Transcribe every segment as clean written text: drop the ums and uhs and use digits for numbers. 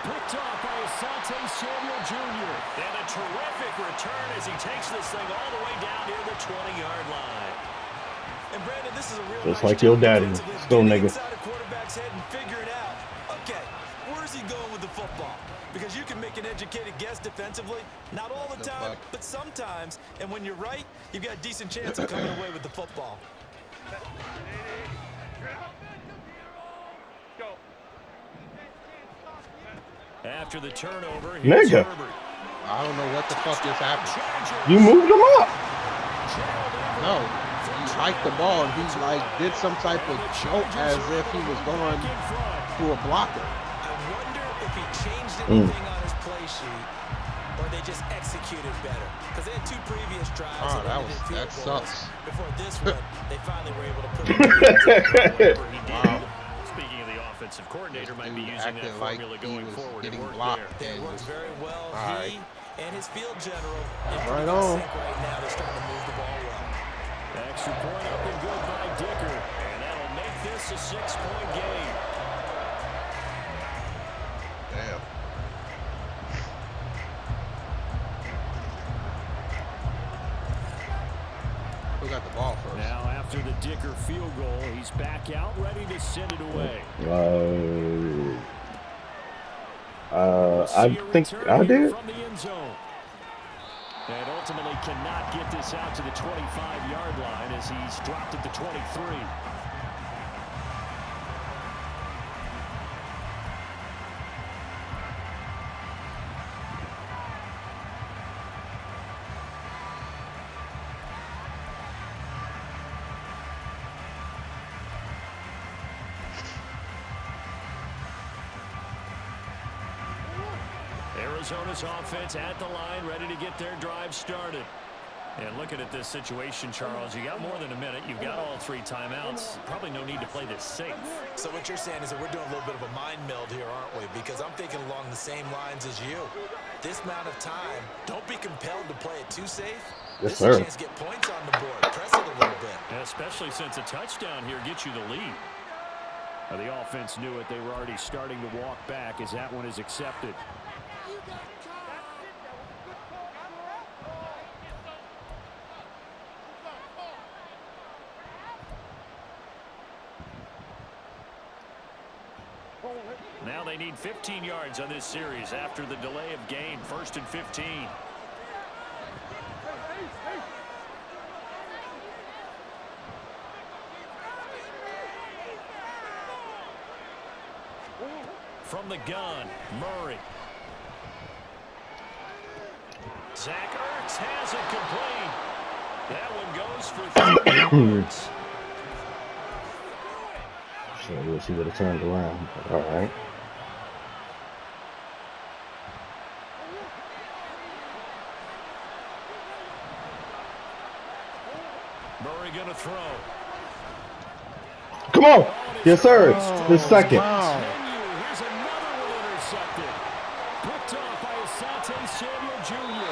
Picked off by Asante Samuel Jr. And a terrific return as he takes this thing all the way down near the 20-yard line. And Brandon, this is a real just like your daddy, still nigga. Inside a quarterback's head and figuring out, okay, where's he going with the football? Because you can make an educated guess defensively, not all the time, but sometimes. And when you're right, you've got a decent chance of coming away with the football. After the turnover, nigga, I don't know what the fuck just happened. you moved him up. No, he hiked the ball and he like did some type of joke as if he was going through a blocker. I wonder if he changed anything on his play sheet, or they just executed better. Because they had two previous drives. That sucks. Before this one, they finally were able to put it Wow. Speaking of the offensive coordinator, might be using that like formula he going was forward. getting It worked blocked. there. It works very well. Right. He and his field general Right on. right now. They're starting to move the ball well. Extra point up and good by Dicker. And that'll make this a 6-point game. Damn. Who got the ball first? Now after the Dicker field goal, he's back out ready to send it away. I think I did. From the end zone. And ultimately cannot get this out to the 25-yard line as he's dropped at the 23. Arizona's offense at the line, ready to get their drive started. And looking at this situation, Charles, you got more than a minute. You've got all three timeouts. Probably no need to play this safe. So what you're saying is that we're doing a little bit of a mind meld here, aren't we? Because I'm thinking along the same lines as you. This amount of time, don't be compelled to play it too safe. Yes, this sir. is a chance to get points on the board. Press it a little bit. Especially since a touchdown here gets you the lead. Now, the offense knew it. They were already starting to walk back as that one is accepted. Now they need 15 yards on this series after the delay of game. 1st and 15. From the gun, Murray. Zach Ertz has it complete. That one goes for 3 yards. So we'll see what it turns around. All right. Murray gonna throw. Come on. Yes, sir. The second. Wow. Here's another one intercepted. Picked off by Asante Samuel Jr.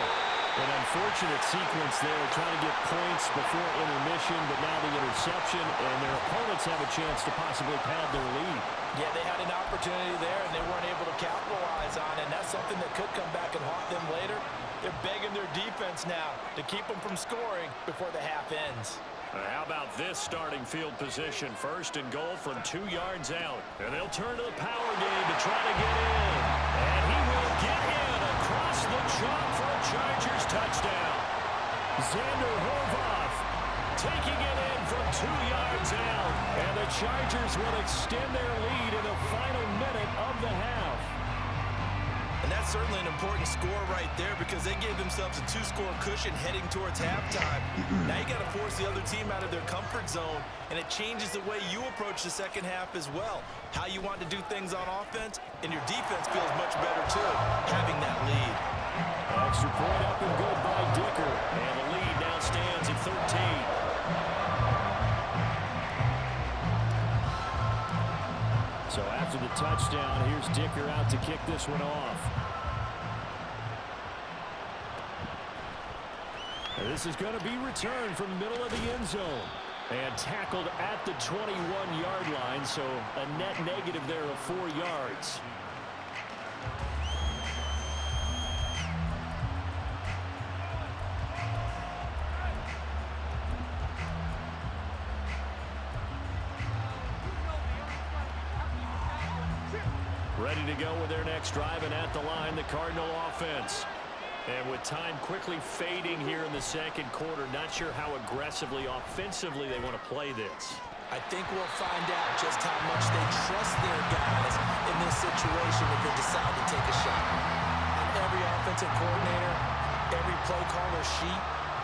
An unfortunate sequence there, trying to get points before intermission, but now the interception, and their opponents have a chance to possibly pad their lead. Yeah, they had an opportunity there, and they weren't able to capitalize on it. And that's something that could come back and haunt them later. They're begging their defense now to keep them from scoring before the half ends. How about this starting field position? 1st and goal from 2 yards out. And they'll turn to the power game to try to get in. And he will get in across the chalk for a Chargers touchdown. Xander Horvath taking it in from 2 yards out. And the Chargers will extend their lead in the final minute of the half. And that's certainly an important score right there because they gave themselves a 2-score cushion heading towards halftime. Now you got to force the other team out of their comfort zone, and it changes the way you approach the second half as well. How you want to do things on offense, and your defense feels much better too, having that lead. Extra point up and good by Dicker. And the lead now stands at 13. So after the touchdown, here's Dicker out to kick this one off. And this is going to be returned from the middle of the end zone. And tackled at the 21-yard line, so a net negative there of 4 yards. Ready to go with their next drive, and at the line, the Cardinal offense. And with time quickly fading here in the second quarter, not sure how aggressively, offensively they want to play this. I think we'll find out just how much they trust their guys in this situation if they decide to take a shot. On every offensive coordinator, every play caller sheet,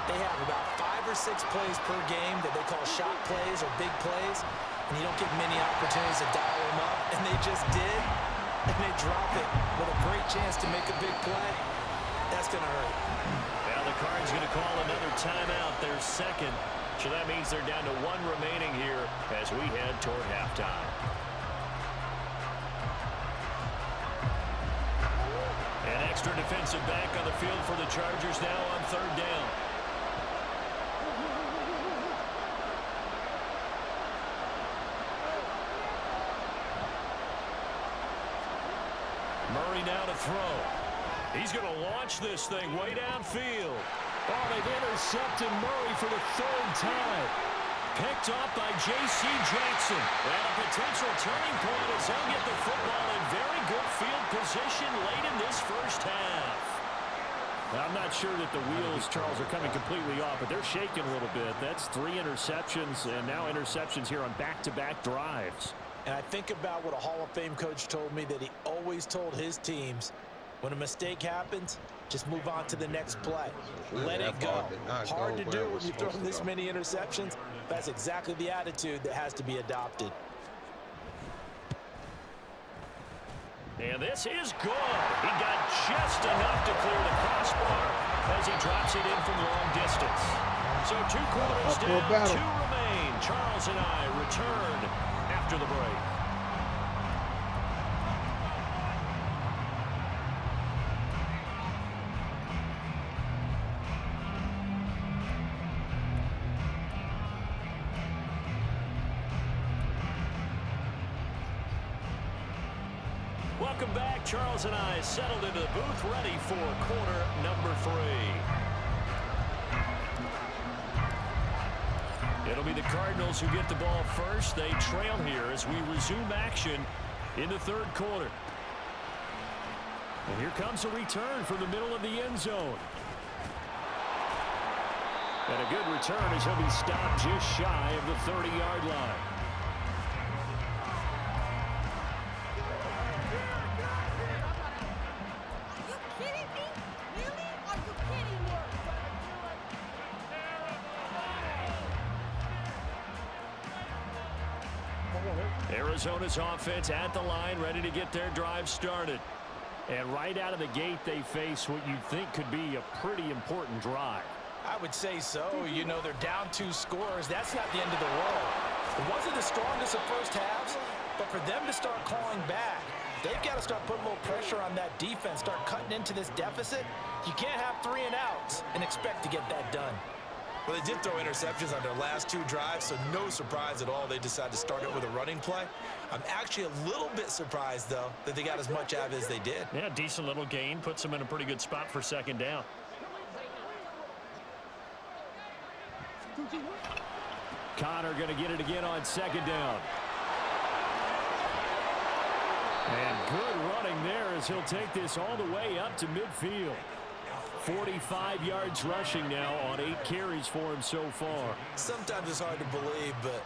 they have about 5 or 6 plays per game that they call shot plays or big plays, and you don't get many opportunities to dial them up, and they just did, and they drop it with a great chance to make a big play. That's going to hurt. Now the Cards going to call another timeout, their second. So that means they're down to 1 remaining here as we head toward halftime. An extra defensive back on the field for the Chargers now on 3rd down. Murray now to throw. He's going to launch this thing way downfield. Oh, they've intercepted Murray for the 3rd time. Picked off by J.C. Jackson. And a potential turning point as they'll get the football in very good field position late in this first half. I'm not sure that the wheels, Charles, are coming completely off, but they're shaking a little bit. That's 3 interceptions, and now interceptions here on back-to-back drives. And I think about what a Hall of Fame coach told me that he always told his teams, when a mistake happens, just move on to the next play. Let it go. Hard to do when you throw this many interceptions. That's exactly the attitude that has to be adopted. And this is good. He got just enough to clear the crossbar as he drops it in from long distance. So 2 quarters down, 2 remain. Charles and I return after the break. Welcome back. Charles and I settled into the booth, ready for quarter number 3. It'll be the Cardinals who get the ball first. They trail here as we resume action in the 3rd quarter. And here comes a return from the middle of the end zone. And a good return as he'll be stopped just shy of the 30-yard line. Arizona's offense at the line, ready to get their drive started. And right out of the gate, they face what you'd think could be a pretty important drive. I would say so. You know, they're down 2 scores. That's not the end of the world. It wasn't the strongest of first halves, but for them to start clawing back, they've got to start putting a little pressure on that defense, start cutting into this deficit. You can't have 3 and outs and expect to get that done. Well, they did throw interceptions on their last 2 drives, so no surprise at all they decided to start it with a running play. I'm actually a little bit surprised, though, that they got as much out of it as they did. Yeah, decent little gain. Puts them in a pretty good spot for 2nd down. Connor going to get it again on 2nd down. And good running there as he'll take this all the way up to midfield. 45 yards rushing now on 8 carries for him so far. Sometimes it's hard to believe, but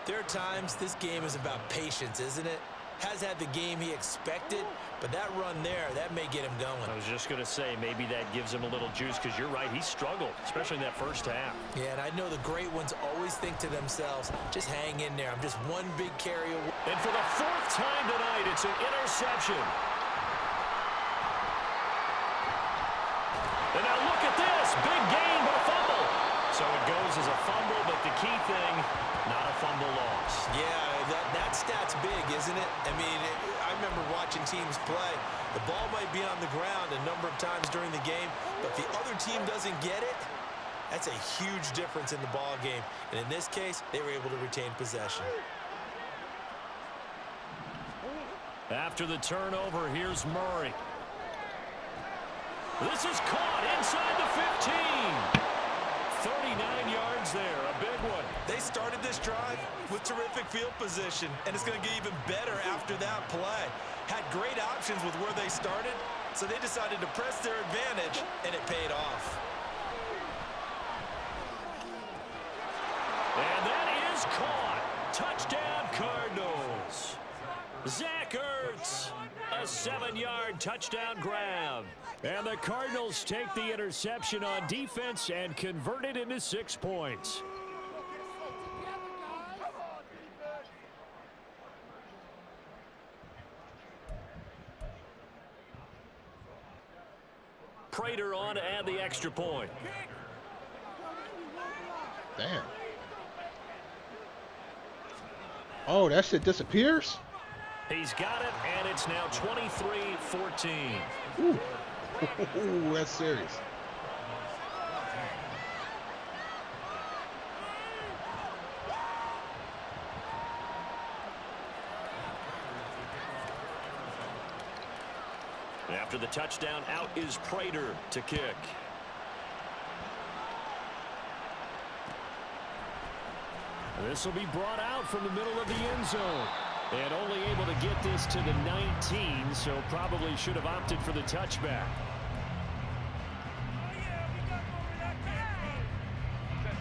there are times this game is about patience, isn't it? Has had the game he expected, but that run there, that may get him going. I was just going to say, maybe that gives him a little juice, because you're right, he struggled, especially in that first half. Yeah, and I know the great ones always think to themselves, just hang in there. I'm just one big carry away. And for the 4th time tonight, it's an interception. And now look at this, big gain, but a fumble. So it goes as a fumble, but the key thing, not a fumble loss. Yeah, that stat's big, isn't it? I mean, I remember watching teams play. The ball might be on the ground a number of times during the game, but if the other team doesn't get it, that's a huge difference in the ball game. And in this case, they were able to retain possession. After the turnover, here's Murray. This is caught inside the 15. 39 yards there, a big one. They started this drive with terrific field position, and it's going to get even better after that play. Had great options with where they started, so they decided to press their advantage, and it paid off. And that is caught. Touchdown, Cardinals. Zach Ertz, a 7-yard touchdown grab. And the Cardinals take the interception on defense and convert it into 6 points. Prater on to add the extra point. Damn. Oh, that shit disappears? He's got it, and it's now 23-14. Ooh. Ooh, that's serious. After the touchdown, out is Prater to kick. This will be brought out from the middle of the end zone. And only able to get this to the 19, so probably should have opted for the touchback.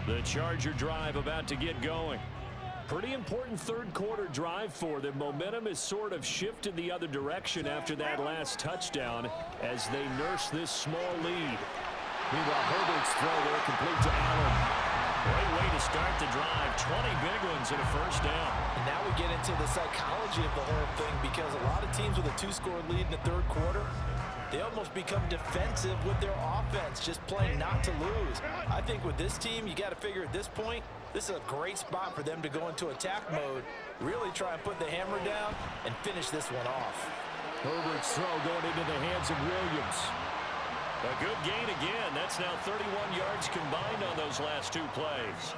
The Charger drive about to get going. Pretty important third quarter drive for them. Momentum has sort of shifted the other direction after that last touchdown as they nurse this small lead. Meanwhile, Herbert's throw there complete to Allen. Great way to start the drive. 20 big ones and a first down. And now we get into the psychology of the whole thing, because a lot of teams with a 2-score lead in the third quarter, they almost become defensive with their offense, just playing not to lose. I think with this team, you got to figure at this point, this is a great spot for them to go into attack mode, really try and put the hammer down and finish this one off. Herbert's throw going into the hands of Williams. A good gain again. That's now 31 yards combined on those last 2 plays.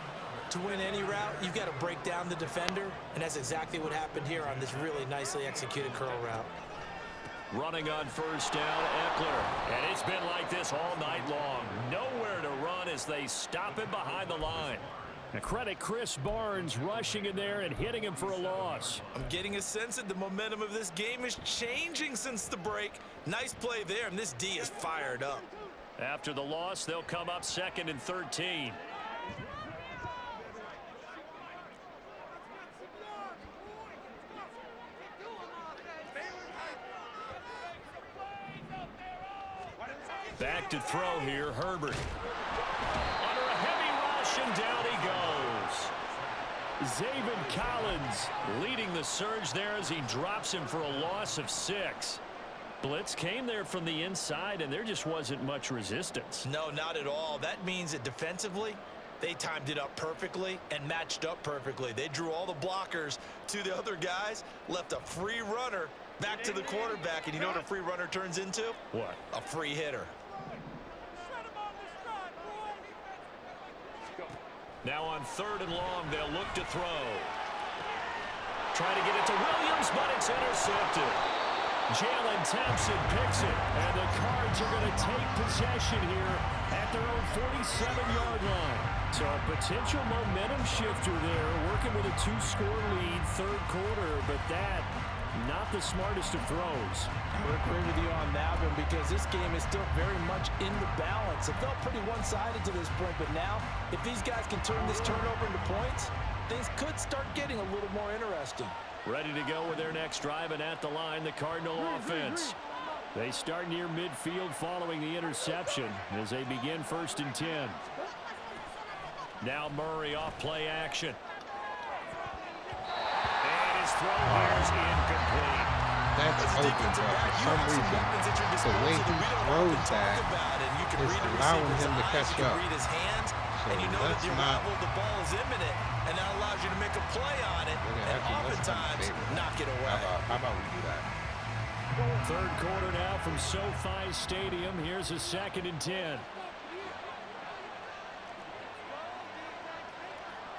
To win any route, you've got to break down the defender, and that's exactly what happened here on this really nicely executed curl route. Running on first down, Eckler. And it's been like this all night long. Nowhere to run as they stop him behind the line. And credit Chris Barnes rushing in there and hitting him for a loss. I'm getting a sense that the momentum of this game is changing since the break. Nice play there, and this D is fired up. After the loss, they'll come up 2nd and 13. Back to throw here, Herbert. Under a heavy rush, and down he goes. Zaven Collins leading the surge there as he drops him for a loss of 6. Blitz came there from the inside, and there just wasn't much resistance. No, not at all. That means that defensively, they timed it up perfectly and matched up perfectly. They drew all the blockers to the other guys, left a free runner back to the quarterback, and you know what a free runner turns into? What? A free hitter. Now on 3rd and long, they'll look to throw. Trying to get it to Williams, but it's intercepted. Jalen Thompson picks it, and the Cards are going to take possession here at their own 47-yard line. So a potential momentum shifter there, working with a 2-score lead, third quarter, but that, not the smartest of throws. I would agree with you on that one, because this game is still very much in the balance. It felt pretty one-sided to this point, but now, if these guys can turn this turnover into points, things could start getting a little more interesting. Ready to go with their next drive, and at the line, the Cardinal offense. They start near midfield following the interception as they begin 1st and 10. Now Murray off play action. And his throw here is incomplete. That's open, bro. For some reason, the way he throws that is allowing him to catch up. And you know that the arrival of the ball is imminent, and that allows you to make a play on it, and oftentimes knock it away. How about we do that? Third quarter now from SoFi Stadium. Here's a 2nd and 10.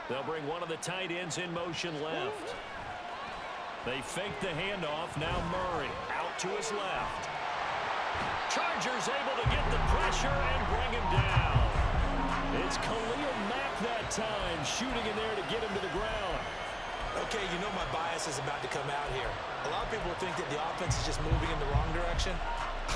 They'll bring one of the tight ends in motion left. They fake the handoff. Now Murray out to his left. Chargers able to get the pressure and bring him down. It's Khalil Mack that time, shooting in there to get him to the ground. Okay, you know my bias is about to come out here. A lot of people think that the offense is just moving in the wrong direction.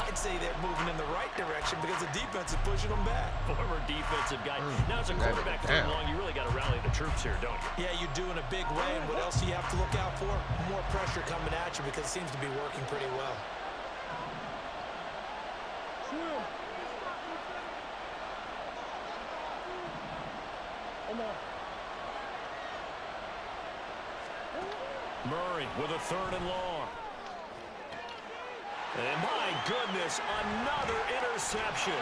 I'd say they're moving in the right direction because the defense is pushing them back. Former defensive guy. Now, as a quarterback third long, you really got to rally the troops here, don't you? Yeah, you do in a big way. And what else do you have to look out for? More pressure coming at you because it seems to be working pretty well. Murray with a 3rd and long. And my goodness, another interception.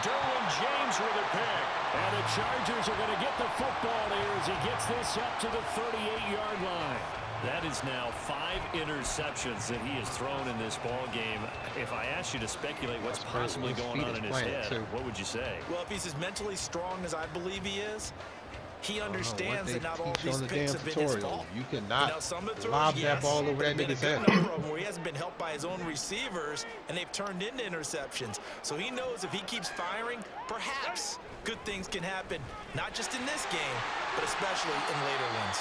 Derwin James with a pick. And the Chargers are going to get the football here as he gets this up to the 38-yard line. That is now 5 interceptions that he has thrown in this ball game. If I asked you to speculate what's possibly going on in his head, what would you say? Well, if he's as mentally strong as I believe he is, he understands that not all these picks have been his fault. You cannot some of the lob that ball over that nigga's head. Where he hasn't been helped by his own receivers, and they've turned into interceptions. So he knows if he keeps firing, perhaps good things can happen, not just in this game, but especially in later ones.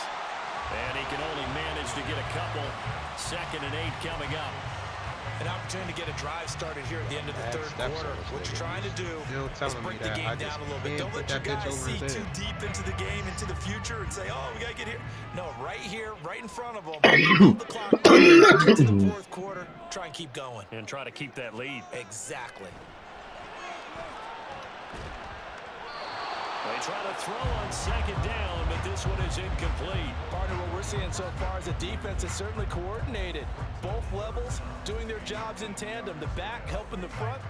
And he can only manage to get a couple. 2nd and 8 coming up. An opportunity to get a drive started here at the end of the third quarter. What you're trying to do is break the game down a little bit. Don't let your guys see too deep into the game, into the future, and say, oh, we got to get here. No, right here, right in front of them. Hold the clock down, get to the 4th quarter, try and keep going. And try to keep that lead. Exactly. They try to throw on 2nd down, but this one is incomplete. Partner, what we're seeing so far is the defense is certainly coordinated. Both levels doing their jobs in tandem. The back helping the front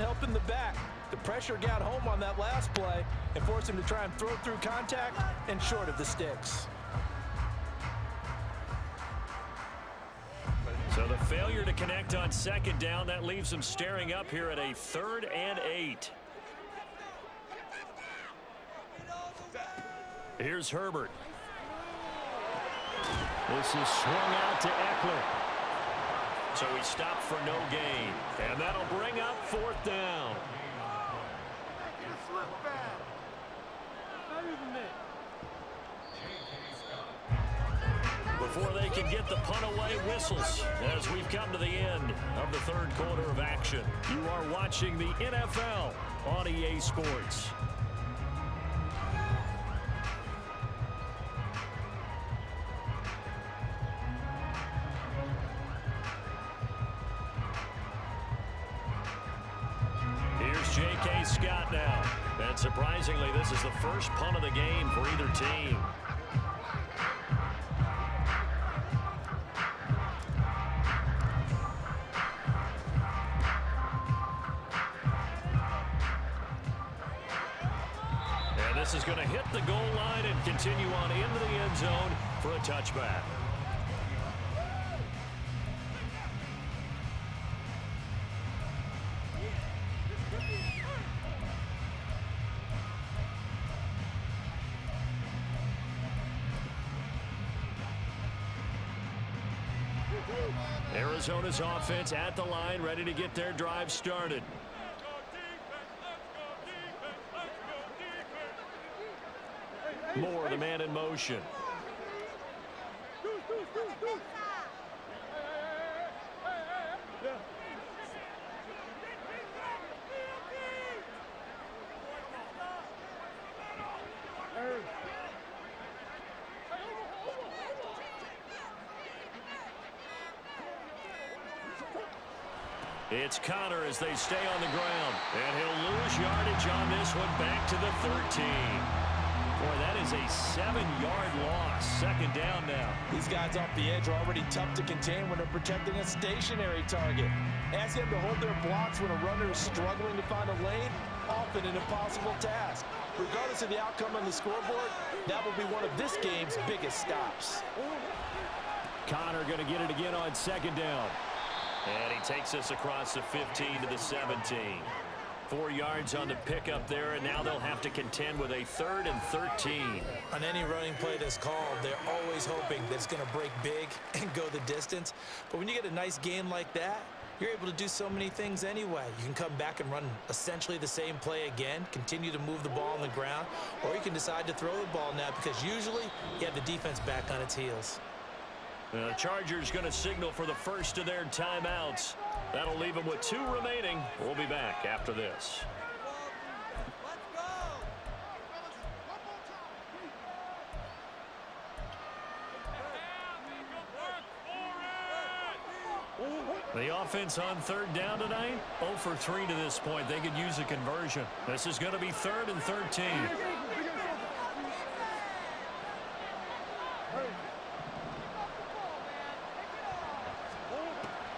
helping the back. The pressure got home on that last play and forced him to try and throw through contact and short of the sticks. So the failure to connect on 2nd down, that leaves them staring up here at a 3rd and 8. Here's Herbert. This is swung out to Eckler. So he stopped for no gain. And that'll bring up 4th down. Before they can get the punt away, whistles as we've come to the end of the 3rd quarter of action. You are watching the NFL on EA Sports. J.K. Scott now. And surprisingly, this is the first punt of the game for either team. And this is going to hit the goal line and continue on into the end zone for a touchback. Arizona's offense at the line, ready to get their drive started. Moore, the man in motion. It's Connor as they stay on the ground. And he'll lose yardage on this one, back to the 13. Boy, that is a 7-yard loss. 2nd down now. These guys off the edge are already tough to contain when they're protecting a stationary target. Ask them to hold their blocks when a runner is struggling to find a lane, often an impossible task. Regardless of the outcome on the scoreboard, that will be one of this game's biggest stops. Connor going to get it again on 2nd down. And he takes us across the 15 to the 17. 4 yards on the pickup there, and now they'll have to contend with a 3rd and 13. On any running play that's called, they're always hoping that it's going to break big and go the distance. But when you get a nice gain like that, you're able to do so many things anyway. You can come back and run essentially the same play again, continue to move the ball on the ground, or you can decide to throw the ball now because usually you have the defense back on its heels. The Chargers going to signal for the first of their timeouts. That'll leave them with 2 remaining. We'll be back after this. The offense on 3rd down tonight, 0 for 3 to this point. They could use a conversion. This is going to be 3rd and 13.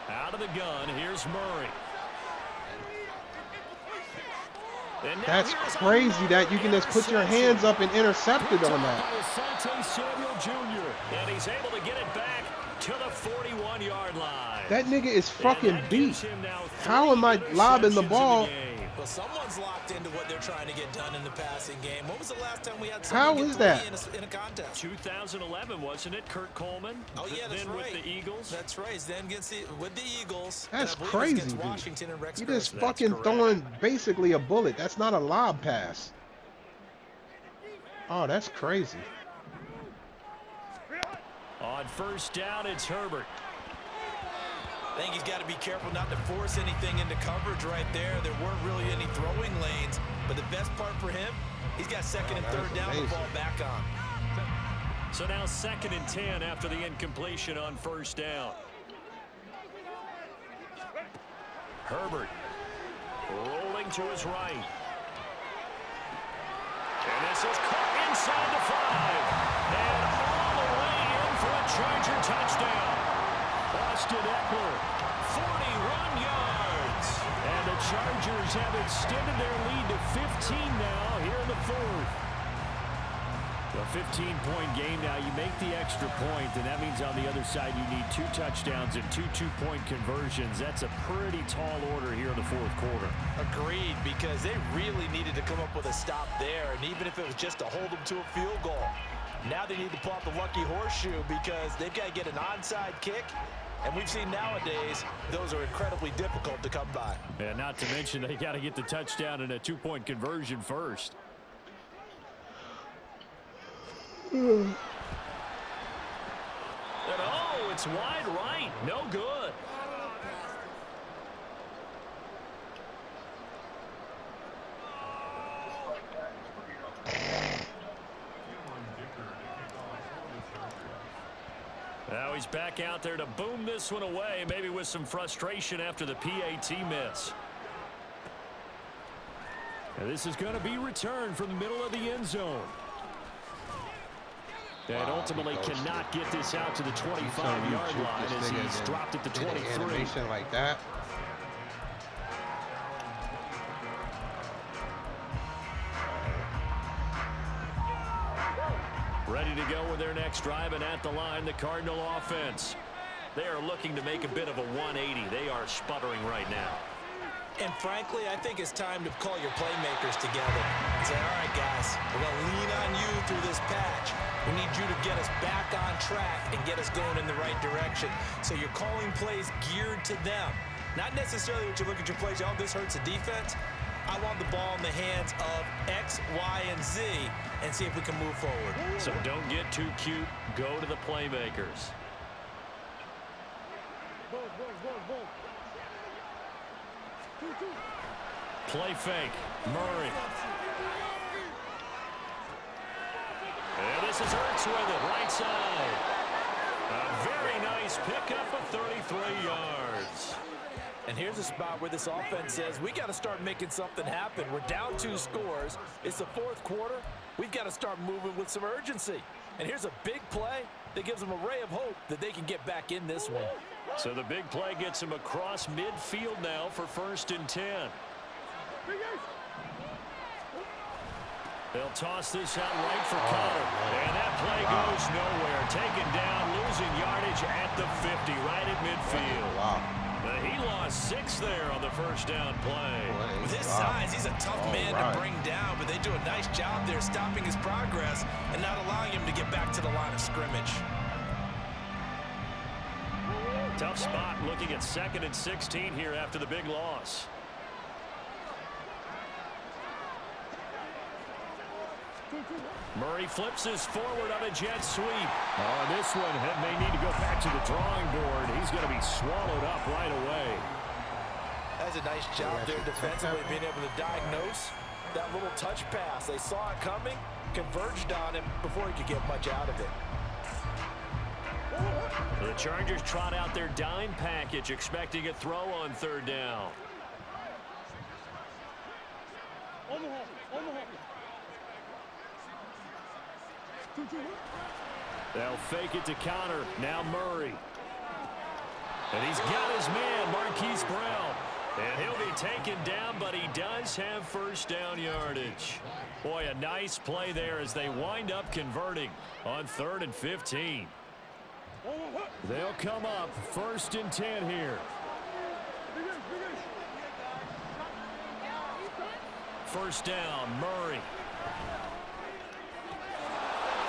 Out of the gun, here's Murray. That's crazy that you can just put your hands up and intercept it on that. And he's able to get it back to the 41-yard line. That nigga is fucking beat. How am I lobbing the ball? Well, someone's locked into what they're trying to get done in the passing game. When was the last time we had How someone is get that? three in a contest? 2011, wasn't it? Kurt Coleman. Oh yeah, that's then right. with the Eagles. That's right. Then with the Eagles. That's and I believe crazy, it's against dude. Washington and Rex You just Grossman. fucking correct. throwing basically a bullet. That's not a lob pass. Oh, that's crazy. On 1st down, it's Herbert. I think he's got to be careful not to force anything into coverage right there. There weren't really any throwing lanes, but the best part for him, he's got 2nd and 3rd down the ball back on. So now 2nd and 10 after the incompletion on 1st down. Herbert rolling to his right. And this is caught inside the 5. And all the way in for a Charger touchdown. Austin Eckler, 41 yards. And the Chargers have extended their lead to 15 now here in the 4th. A 15-point game now. You make the extra point, and that means on the other side you need 2 touchdowns and 2 two-point conversions. That's a pretty tall order here in the 4th quarter. Agreed, because they really needed to come up with a stop there, and even if it was just to hold them to a field goal. Now they need to pull out the lucky horseshoe because they've got to get an onside kick, and we've seen nowadays those are incredibly difficult to come by. And not to mention they got to get the touchdown and a 2-point conversion first. Hmm. And oh, it's wide right. No good. Now he's back out there to boom this one away, maybe with some frustration after the PAT miss. And this is going to be returned from the middle of the end zone. And ultimately cannot get this out to the 25-yard line as he's dropped at the 23. Animation like that. Ready to go with their next drive, and at the line, the Cardinal offense. They are looking to make a bit of a 180. They are sputtering right now. And frankly, I think it's time to call your playmakers together and say, all right, guys, we're going to lean on you through this patch. We need you to get us back on track and get us going in the right direction. So you're calling plays geared to them. Not necessarily what you look at your plays, oh, this hurts the defense. I want the ball in the hands of X, Y, and Z and see if we can move forward. So don't get too cute. Go to the playmakers. Play fake. Murray. And this is Ertz with it, right side. A very nice pickup of 33 yards. And here's a spot where this offense says, we got to start making something happen. We're down 2 scores. It's the 4th quarter. We've got to start moving with some urgency. And here's a big play that gives them a ray of hope that they can get back in this one. So the big play gets him across midfield now for 1st and 10. They'll toss this out right for Connor. And that play goes nowhere. Taken down, losing yardage at the 50, right at midfield. He lost 6 there on the 1st down play. With his size, he's a tough man to bring down, but they do a nice job there stopping his progress and not allowing him to get back to the line of scrimmage. Tough spot looking at 2nd and 16 here after the big loss. Murray flips his forward on a jet sweep. Oh, this one may need to go back to the drawing board. He's going to be swallowed up right away. That's a nice job there defensively, being able to diagnose that little touch pass. They saw it coming, converged on him before he could get much out of it. The Chargers trot out their dime package, expecting a throw on 3rd down. They'll fake it to counter. Now Murray. And he's got his man, Marquise Brown. And he'll be taken down, but he does have 1st down yardage. Boy, a nice play there as they wind up converting on 3rd and 15. They'll come up 1st and 10 here. 1st down, Murray.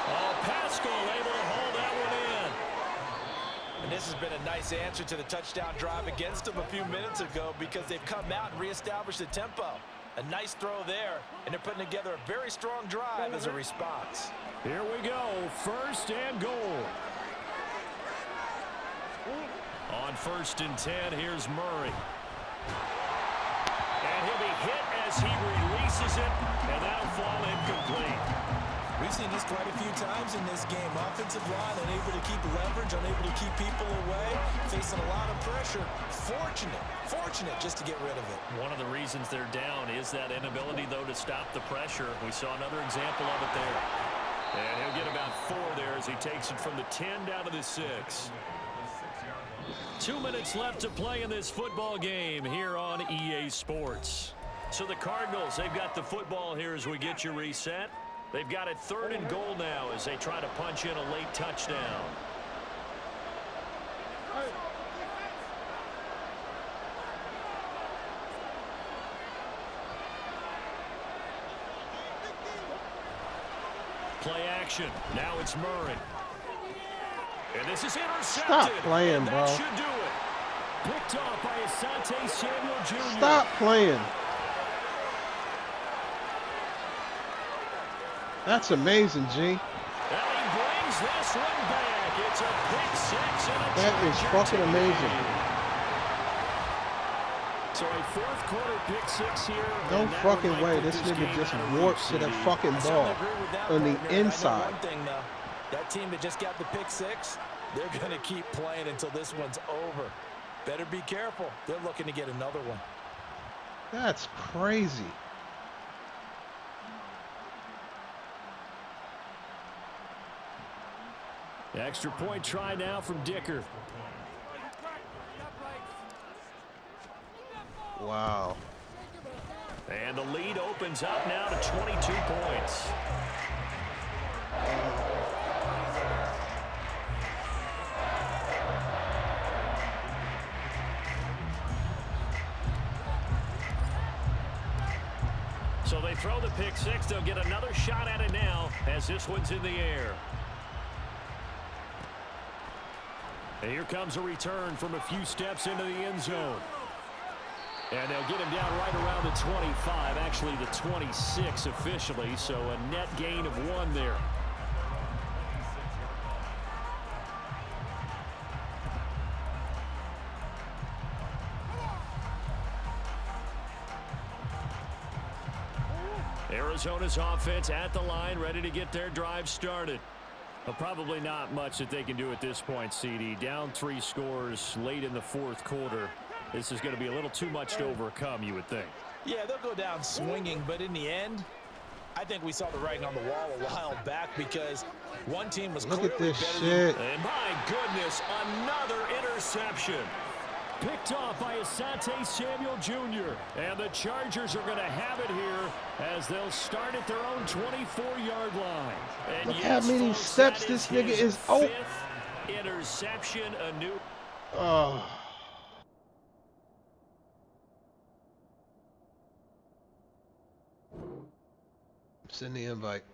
Oh, Pascal able to hold that one in. And this has been a nice answer to the touchdown drive against them a few minutes ago, because they've come out and reestablished the tempo. A nice throw there, and they're putting together a very strong drive as a response. Here we go, 1st and goal. On 1st and 10, here's Murray. And he'll be hit as he releases it, and that'll fall incomplete. We've seen this quite a few times in this game. Offensive line unable to keep leverage, unable to keep people away, facing a lot of pressure. Fortunate just to get rid of it. One of the reasons they're down is that inability, though, to stop the pressure. We saw another example of it there. And he'll get about 4 there as he takes it from the 10 down to the 6. 2 minutes left to play in this football game here on EA Sports. So the Cardinals, they've got the football here as we get you reset. They've got it 3rd and goal now as they try to punch in a late touchdown. Play action. Now it's Murray. And this is intercepted. Stop playing, bro. That should do it. Picked off by Asante Samuel Jr. Stop playing. That's amazing, G. And he brings this one back. It's a pick 6. And That is fucking amazing. So a 4th quarter pick 6 here. No fucking way. This nigga just warped to the fucking ball on the inside. One thing, though, that team that just got the pick 6, they're going to keep playing until this one's over. Better be careful. They're looking to get another one. That's crazy. Extra point try now from Dicker. Wow. And the lead opens up now to 22 points. So they throw the pick 6. They'll get another shot at it now as this one's in the air. And here comes a return from a few steps into the end zone. And they'll get him down right around the 25, actually the 26 officially, so a net gain of 1 there. Arizona's offense at the line, ready to get their drive started. But probably not much that they can do at this point, CD. Down 3 scores late in the 4th quarter. This is going to be a little too much to overcome, you would think. Yeah, they'll go down swinging, but in the end, I think we saw the writing on the wall a while back, because one team was clearly better. Look at this shit. And my goodness, another interception. Picked off by Asante Samuel Jr. And the Chargers are going to have it here as they'll start at their own 24-yard line. And Look yes, how many folks, steps this nigga is. Oh. 5th interception, a new. Oh. Send the invite.